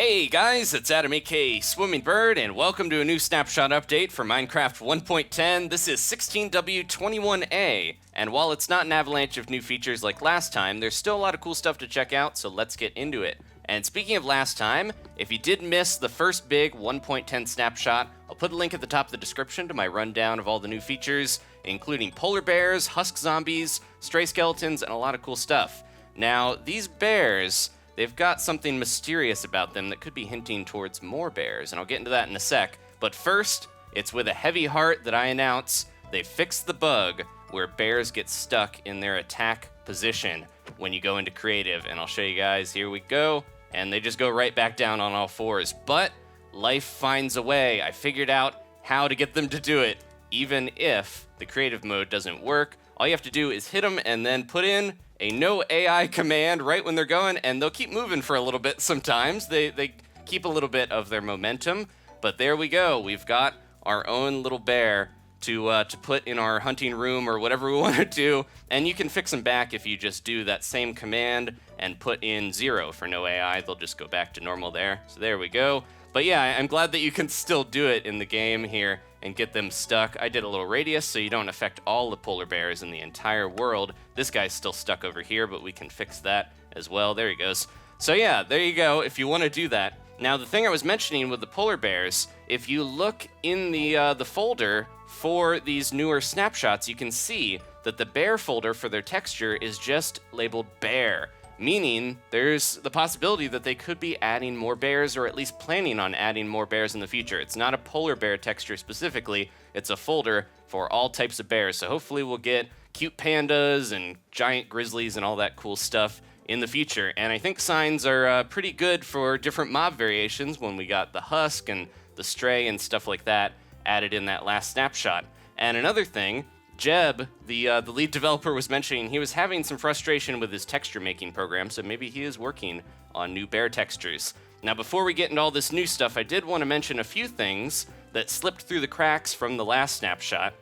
Hey guys, it's Adam aka Swimming Bird, and welcome to a new Snapshot update for Minecraft 1.10. This is 16W21A, and while it's not an avalanche of new features like last time, there's still a lot of cool stuff to check out, so let's get into it. And speaking of last time, if you did miss the first big 1.10 snapshot, I'll put a link at the top of the description to my rundown of all the new features, including polar bears, husk zombies, stray skeletons, and a lot of cool stuff. Now, these bears, they've got something mysterious about them that could be hinting towards more bears, and I'll get into that in a sec. But first, it's with a heavy heart that I announce they fixed the bug where bears get stuck in their attack position when you go into creative, and I'll show you guys. Here we go, and they just go right back down on all fours. But life finds a way. I figured out how to get them to do it, even if the creative mode doesn't work. All you have to do is hit them and then put in a no AI command right when they're going, and they'll keep moving for a little bit sometimes. They keep a little bit of their momentum, but there we go. We've got our own little bear to put in our hunting room or whatever we want to do, and you can fix them back if you just do that same command and put in 0 for no AI. They'll just go back to normal there. So there we go. But yeah, I'm glad that you can still do it in the game here and get them stuck. I did a little radius so you don't affect all the polar bears in the entire world. This guy's still stuck over here, but we can fix that as well. There he goes. So yeah, there you go if you want to do that. Now, the thing I was mentioning with the polar bears, if you look in the folder for these newer snapshots, you can see that the bear folder for their texture is just labeled bear, meaning there's the possibility that they could be adding more bears, or at least planning on adding more bears in the future. It's not a polar bear texture specifically, it's a folder for all types of bears. So hopefully we'll get cute pandas and giant grizzlies and all that cool stuff in the future. And I think signs are pretty good for different mob variations when we got the husk and the stray and stuff like that added in that last snapshot. And another thing, Jeb, the lead developer, was mentioning he was having some frustration with his texture making program, so maybe he is working on new bear textures. Now, before we get into all this new stuff, I did want to mention a few things that slipped through the cracks from the last snapshot.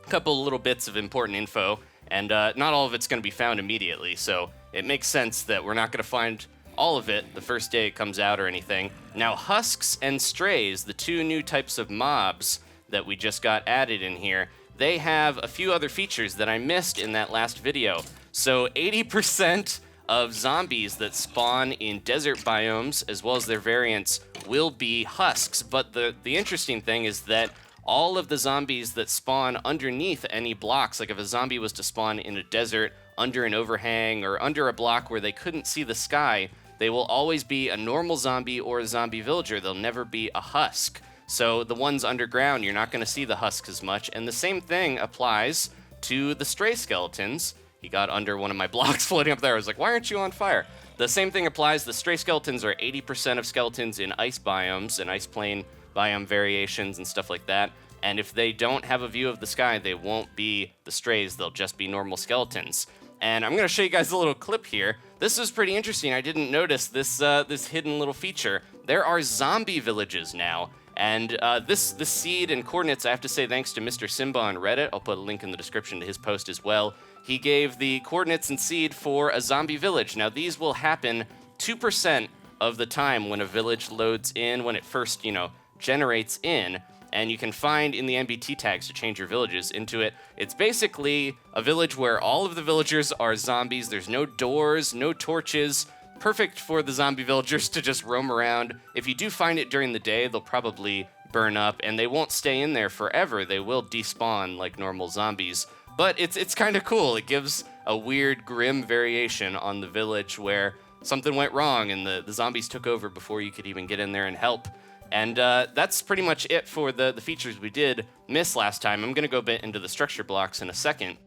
A couple little bits of important info, and not all of it's going to be found immediately, so it makes sense that we're not going to find all of it the first day it comes out or anything. Now, husks and strays, the two new types of mobs that we just got added in here, they have a few other features that I missed in that last video. So 80% of zombies that spawn in desert biomes, as well as their variants, will be husks. But the interesting thing is that all of the zombies that spawn underneath any blocks, like if a zombie was to spawn in a desert, under an overhang, or under a block where they couldn't see the sky, they will always be a normal zombie or a zombie villager. They'll never be a husk. So the ones underground, you're not going to see the husks as much. And the same thing applies to the stray skeletons. He got under one of my blocks floating up there. I was like, why aren't you on fire? The same thing applies. The stray skeletons are 80% of skeletons in ice biomes and ice plain biome variations and stuff like that. And if they don't have a view of the sky, they won't be the strays. They'll just be normal skeletons. And I'm going to show you guys a little clip here. This is pretty interesting. I didn't notice this hidden little feature. There are zombie villages now. And this seed and coordinates, I have to say thanks to Mr. Simba on Reddit. I'll put a link in the description to his post as well. He gave the coordinates and seed for a zombie village. Now, these will happen 2% of the time when a village loads in, when it first, generates in. And you can find in the NBT tags to change your villages into it. It's basically a village where all of the villagers are zombies. There's no doors, no torches. Perfect for the zombie villagers to just roam around. If you do find it during the day, they'll probably burn up, and they won't stay in there forever. They will despawn like normal zombies. But it's kind of cool. It gives a weird, grim variation on the village where something went wrong and the zombies took over before you could even get in there and help. And that's pretty much it for the features we did miss last time. I'm going to go a bit into the structure blocks in a second.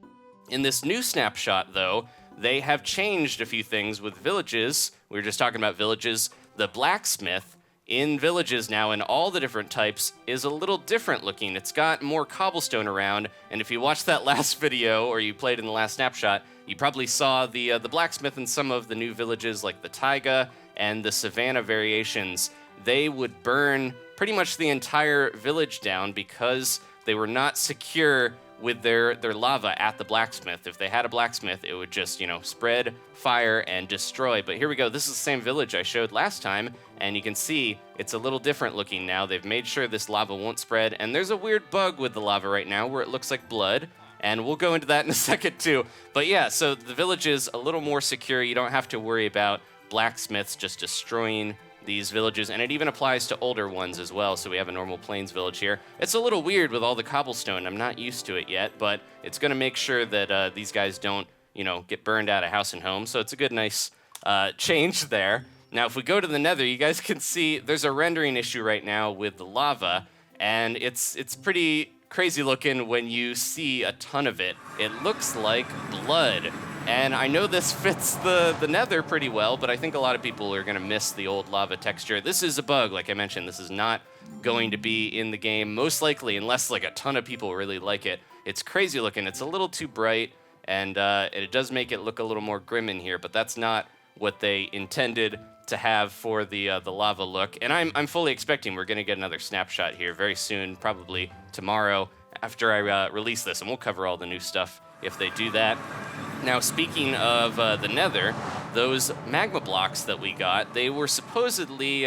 In this new snapshot, though, they have changed a few things with villages. We were just talking about villages. The blacksmith in villages now, in all the different types, is a little different looking. It's got more cobblestone around, and if you watched that last video or you played in the last snapshot, you probably saw the blacksmith in some of the new villages like the taiga and the savanna variations. They would burn pretty much the entire village down because they were not secure with their lava at the blacksmith. If they had a blacksmith, it would just, spread fire and destroy. But here we go. This is the same village I showed last time, and you can see it's a little different looking now. They've made sure this lava won't spread, and there's a weird bug with the lava right now where it looks like blood, and we'll go into that in a second too. But yeah, so the village is a little more secure. You don't have to worry about blacksmiths just destroying these villages, and it even applies to older ones as well. So we have a normal plains village here. It's a little weird with all the cobblestone. I'm not used to it yet, but it's going to make sure that these guys don't, get burned out of house and home. So it's a good, nice change there. Now, if we go to the nether, you guys can see there's a rendering issue right now with the lava, and it's pretty crazy looking when you see a ton of it. It looks like blood. And I know this fits the nether pretty well, but I think a lot of people are going to miss the old lava texture. This is a bug, like I mentioned. This is not going to be in the game, most likely, unless like a ton of people really like it. It's crazy looking. It's a little too bright, and it does make it look a little more grim in here, but that's not what they intended to have for the lava look. And I'm fully expecting we're going to get another snapshot here very soon, probably tomorrow after I release this, and we'll cover all the new stuff if they do that. Now, speaking of the nether, those magma blocks that we got, they were supposedly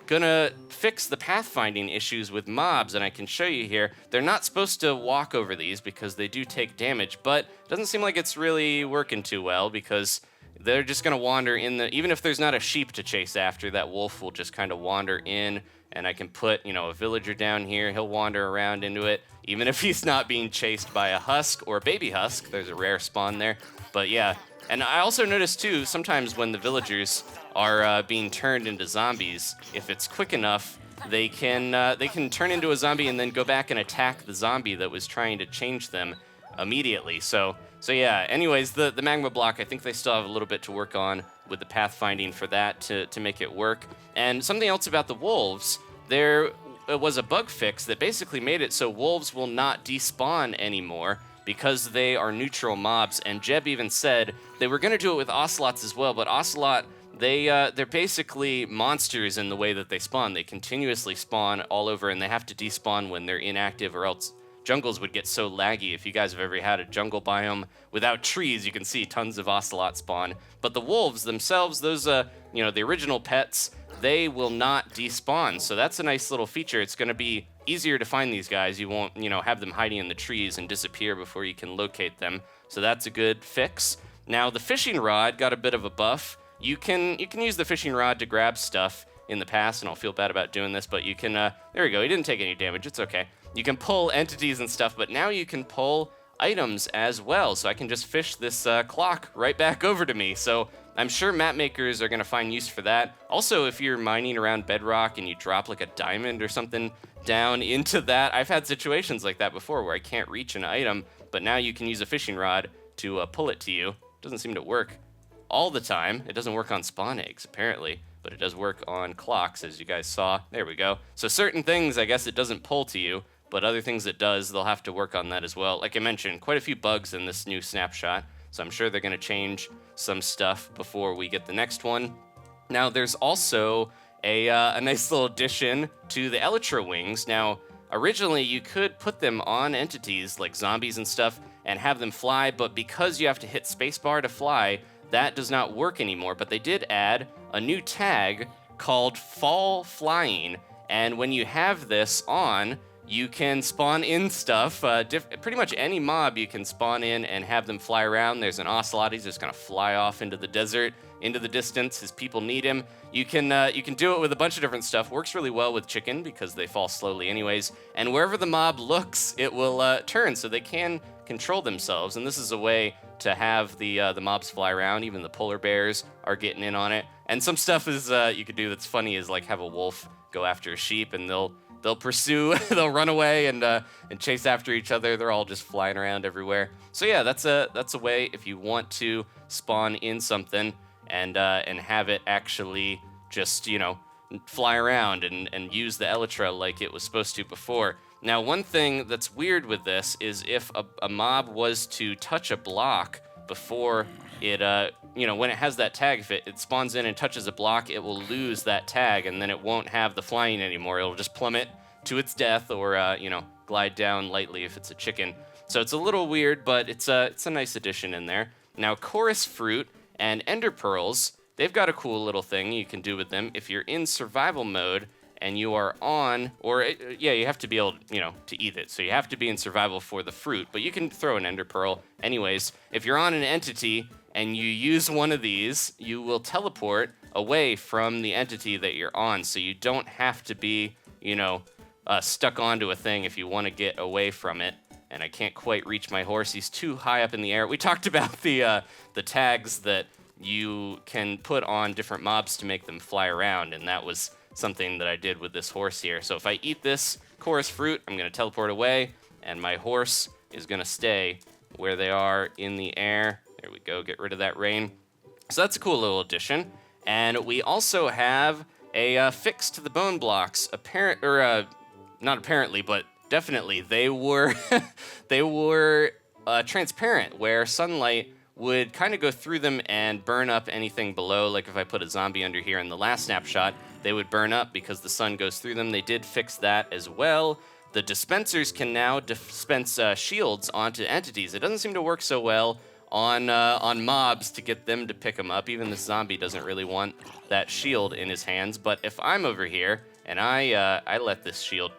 gonna fix the pathfinding issues with mobs, and I can show you here. They're not supposed to walk over these because they do take damage, but it doesn't seem like it's really working too well because they're just gonna wander in even if there's not a sheep to chase after, that wolf will just kind of wander in, and I can put, a villager down here. He'll wander around into it, even if he's not being chased by a husk or a baby husk. There's a rare spawn there. But yeah, and I also noticed too, sometimes when the villagers are being turned into zombies, if it's quick enough, they can turn into a zombie and then go back and attack the zombie that was trying to change them immediately. So yeah, anyways, the magma block, I think they still have a little bit to work on with the pathfinding for that to make it work. And something else about the wolves, there was a bug fix that basically made it so wolves will not despawn anymore because they are neutral mobs. And Jeb even said they were going to do it with ocelots as well, but ocelot, they're basically monsters in the way that they spawn. They continuously spawn all over, and they have to despawn when they're inactive, or else jungles would get so laggy. If you guys have ever had a jungle biome without trees, you can see tons of ocelot spawn. But the wolves themselves, those, the original pets, they will not despawn. So that's a nice little feature. It's going to be easier to find these guys. You won't, have them hiding in the trees and disappear before you can locate them. So that's a good fix. Now, the fishing rod got a bit of a buff. You can use the fishing rod to grab stuff in the past, and I'll feel bad about doing this, but you can, there we go. He didn't take any damage. It's okay. You can pull entities and stuff, but now you can pull items as well. So I can just fish this clock right back over to me. So I'm sure map makers are going to find use for that. Also, if you're mining around bedrock and you drop like a diamond or something down into that, I've had situations like that before where I can't reach an item, but now you can use a fishing rod to pull it to you. It doesn't seem to work all the time. It doesn't work on spawn eggs, apparently, but it does work on clocks, as you guys saw. There we go. So certain things, I guess it doesn't pull to you, but other things it does, they'll have to work on that as well. Like I mentioned, quite a few bugs in this new snapshot, so I'm sure they're going to change some stuff before we get the next one. Now, there's also a nice little addition to the Elytra wings. Now, originally, you could put them on entities like zombies and stuff and have them fly, but because you have to hit spacebar to fly, that does not work anymore. But they did add a new tag called Fall Flying, and when you have this on, you can spawn in stuff. Pretty much any mob you can spawn in and have them fly around. There's an ocelot. He's just going to fly off into the desert, into the distance. His people need him. You can do it with a bunch of different stuff. Works really well with chicken because they fall slowly anyways. And wherever the mob looks, it will turn, so they can control themselves. And this is a way to have the mobs fly around. Even the polar bears are getting in on it. And some stuff is you could do that's funny is like have a wolf go after a sheep, and they'll pursue, they'll run away and chase after each other. They're all just flying around everywhere. So yeah, that's a way if you want to spawn in something and have it actually just fly around and use the Elytra like it was supposed to before. Now, one thing that's weird with this is if a mob was to touch a block before it, when it has that tag, if it spawns in and touches a block, it will lose that tag, and then it won't have the flying anymore. It'll just plummet to its death or, glide down lightly if it's a chicken. So it's a little weird, but it's a nice addition in there. Now, chorus fruit and ender pearls, they've got a cool little thing you can do with them. If you're in survival mode and you are on, you have to be able, to eat it. So you have to be in survival for the fruit, but you can throw an ender pearl anyways. If you're on an entity and you use one of these, you will teleport away from the entity that you're on. So you don't have to be, stuck onto a thing if you want to get away from it. And I can't quite reach my horse. He's too high up in the air. We talked about the tags that you can put on different mobs to make them fly around, and that was something that I did with this horse here. So if I eat this chorus fruit, I'm going to teleport away, and my horse is going to stay where they are in the air. There we go, get rid of that rain. So that's a cool little addition. And we also have a fix to the bone blocks. Not apparently, but definitely, they were transparent, where sunlight would kind of go through them and burn up anything below. Like if I put a zombie under here in the last snapshot, they would burn up because the sun goes through them. They did fix that as well. The dispensers can now dispense shields onto entities. It doesn't seem to work so well on mobs to get them to pick them up. Even the zombie doesn't really want that shield in his hands. But if I'm over here and I let this shield,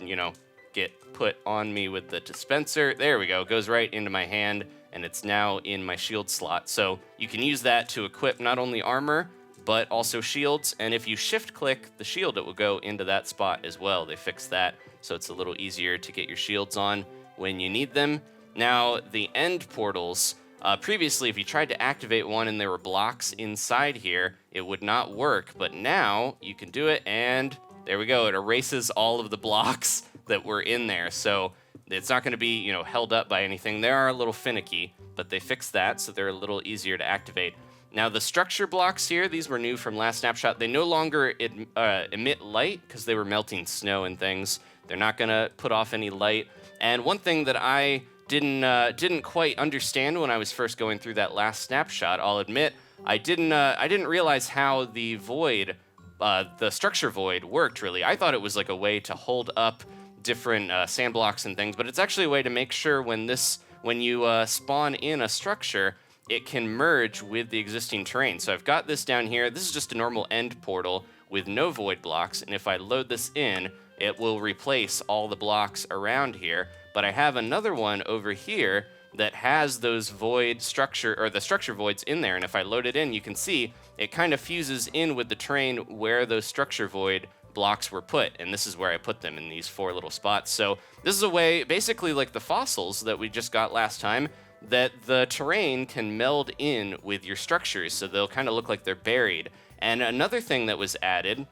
get put on me with the dispenser, there we go, it goes right into my hand, and it's now in my shield slot. So you can use that to equip not only armor, but also shields, and if you shift click the shield, it will go into that spot as well. They fixed that, so it's a little easier to get your shields on when you need them. Now, the end portals, previously if you tried to activate one and there were blocks inside here, it would not work, but now you can do it, and there we go, it erases all of the blocks that were in there, so it's not going to be, held up by anything. They are a little finicky, but they fixed that, so they're a little easier to activate. Now, the structure blocks here, these were new from last snapshot. They no longer emit light because they were melting snow and things. They're not going to put off any light. And one thing that I didn't quite understand when I was first going through that last snapshot, I'll admit, I didn't realize how the void, the structure void worked, really. I thought it was like a way to hold up different sand blocks and things, but it's actually a way to make sure when you spawn in a structure, it can merge with the existing terrain. So I've got this down here. This is just a normal end portal with no void blocks, and if I load this in, it will replace all the blocks around here. But I have another one over here that has those void structure, or the structure voids in there, and if I load it in, you can see it kind of fuses in with the terrain where those structure void blocks were put, and this is where I put them, in these 4 little spots. So this is a way, basically like the fossils that we just got last time, that the terrain can meld in with your structures, so they'll kind of look like they're buried. And another thing that was added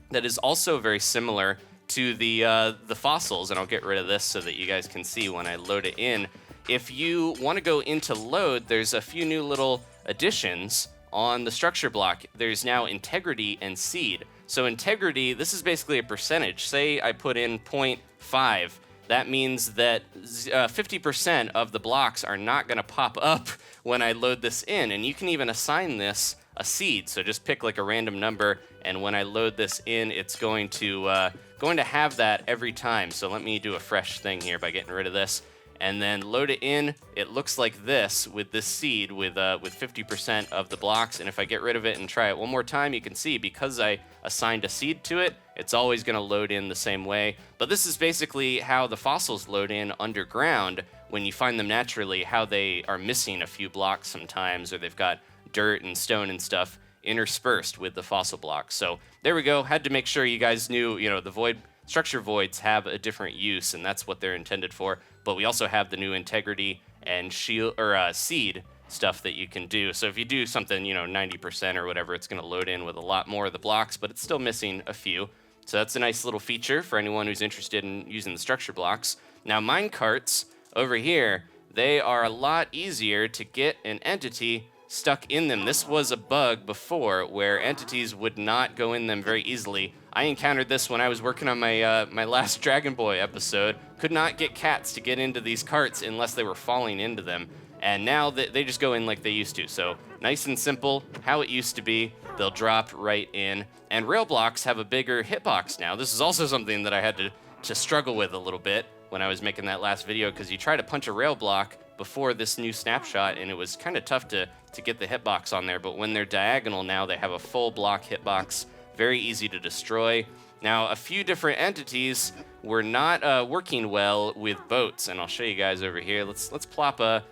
that is also very similar to the fossils, and I'll get rid of this so that you guys can see when I load it in. If you want to go into load, there's a few new little additions on the structure block. There's now integrity and seed. So integrity, this is basically a percentage. Say I put in 0.5. That means that 50% of the blocks are not going to pop up when I load this in. And you can even assign this a seed. So just pick like a random number, and when I load this in, it's going to have that every time. So let me do a fresh thing here by getting rid of this. And then load it in, it looks like this with this seed with 50% of the blocks. And if I get rid of it and try it one more time, you can see because I assigned a seed to it, it's always going to load in the same way. But this is basically how the fossils load in underground when you find them naturally, how they are missing a few blocks sometimes, or they've got dirt and stone and stuff interspersed with the fossil blocks. So there we go. Had to make sure you guys knew, the structure voids have a different use, and that's what they're intended for. But we also have the new integrity and shield or seed stuff that you can do. So if you do something, 90% or whatever, it's going to load in with a lot more of the blocks, but it's still missing a few. So that's a nice little feature for anyone who's interested in using the structure blocks. Now, mine carts over here, they are a lot easier to get an entity stuck in them. This was a bug before where entities would not go in them very easily. I encountered this when I was working on my my last Dragon Boy episode. Could not get cats to get into these carts unless they were falling into them. And now they just go in like they used to. So nice and simple, how it used to be. They'll drop right in. And rail blocks have a bigger hitbox now. This is also something that I had to struggle with a little bit. when I was making that last video, because you try to punch a rail block before this new snapshot, and it was kind of tough to get the hitbox on there. But when they're diagonal now, they have a full block hitbox, very easy to destroy. Now, a few different entities were not working well with boats, and I'll show you guys over here. Let's plop a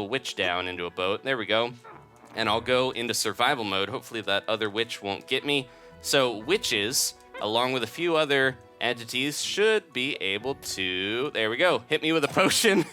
witch down into a boat. There we go. And I'll go into survival mode. Hopefully that other witch won't get me. So witches, along with a few other entities, should be able to, there we go, hit me with a potion.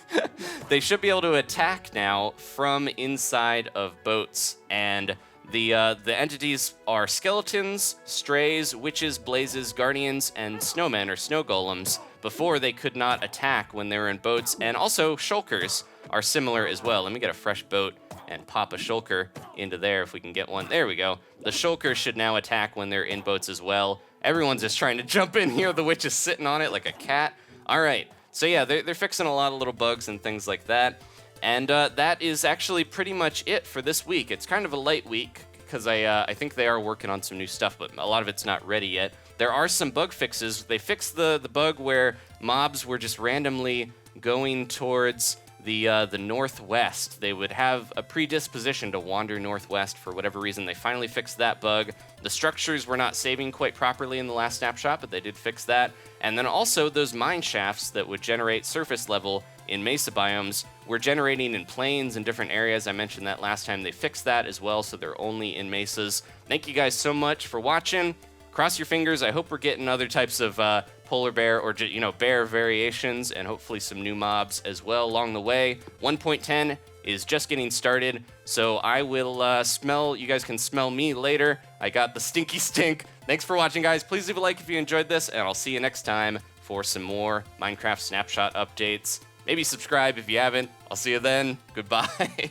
They should be able to attack now from inside of boats. And the entities are skeletons, strays, witches, blazes, guardians, and snowmen or snow golems. Before, they could not attack when they were in boats. And also shulkers are similar as well. Let me get a fresh boat and pop a shulker into there if we can get one. There we go. The shulkers should now attack when they're in boats as well. Everyone's just trying to jump in here. The witch is sitting on it like a cat. All right. So yeah, they're fixing a lot of little bugs and things like that. And that is actually pretty much it for this week. It's kind of a light week because I think they are working on some new stuff, but a lot of it's not ready yet. There are some bug fixes. They fixed the bug where mobs were just randomly going towards the northwest. They would have a predisposition to wander northwest for whatever reason. They finally fixed that bug. The structures were not saving quite properly in the last snapshot, but they did fix that. And then also those mine shafts that would generate surface level in mesa biomes were generating in plains and different areas. I mentioned that last time. They fixed that as well, so they're only in mesas. Thank you guys so much for watching. Cross your fingers. I hope we're getting other types of polar bear or bear variations, and hopefully some new mobs as well along the way. 1.10 is just getting started, so I will you guys can smell me later. I got the stinky stink. Thanks for watching, guys. Please leave a like if you enjoyed this, and I'll see you next time for some more Minecraft Snapshot updates. Maybe subscribe if you haven't. I'll see you then. Goodbye.